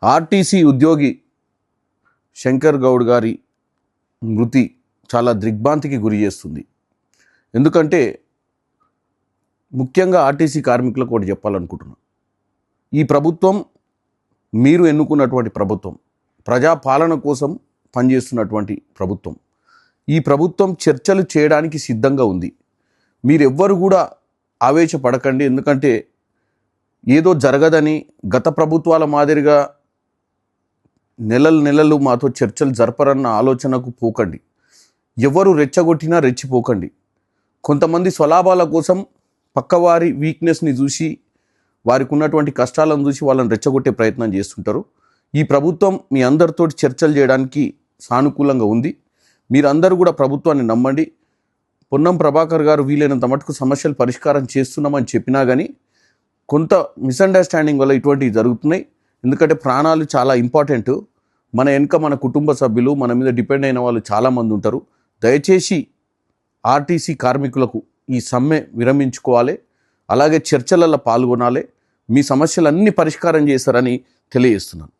RTC ఉద్యోగి శంకర్ గౌడ్ గారి మృతి చాలా దిగ్భ్రాంతికి గురి చేస్తుంది. ఎందుకంటే ముఖ్యంగా ఆర్టీసీ కార్మికులకు ఒకటి చెప్పాలనుకుంటున్నాను. ఈ ప్రభుత్వం మీరు ఎన్నుకున్నటువంటి ప్రభుత్వం, ప్రజాపాలన కోసం పనిచేస్తున్నటువంటి ప్రభుత్వం. ఈ ప్రభుత్వం చర్చలు చేయడానికి సిద్ధంగా ఉంది. మీరెవ్వరు కూడా ఆవేశపడకండి. ఎందుకంటే ఏదో జరగదని గత ప్రభుత్వాల మాదిరిగా నెలలు మాతో చర్చలు జరపరన్న ఆలోచనకు పోకండి. ఎవరు రెచ్చగొట్టినా రెచ్చిపోకండి. కొంతమంది స్వలాభాల కోసం పక్కవారి వీక్నెస్ని చూసి, వారికి ఉన్నటువంటి కష్టాలను చూసి వాళ్ళని రెచ్చగొట్టే ప్రయత్నం చేస్తుంటారు. ఈ ప్రభుత్వం మీ అందరితో చర్చలు చేయడానికి సానుకూలంగా ఉంది. మీరందరూ కూడా ప్రభుత్వాన్ని నమ్మండి. పొన్నం ప్రభాకర్ గారు వీలైనంత మటుకు సమస్యలు పరిష్కారం చేస్తున్నామని చెప్పినా కానీ కొంత మిస్అండర్స్టాండింగ్ వల్ల ఇటువంటివి జరుగుతున్నాయి. ఎందుకంటే ప్రాణాలు చాలా ఇంపార్టెంట్. మన వెనుక మన కుటుంబ సభ్యులు, మన మీద డిపెండ్ అయిన వాళ్ళు చాలామంది ఉంటారు. దయచేసి ఆర్టీసీ కార్మికులకు ఈ సమ్మె విరమించుకోవాలి. అలాగే చర్చలలో పాల్గొనాలి. మీ సమస్యలన్నీ పరిష్కారం చేస్తారని తెలియజేస్తున్నాను.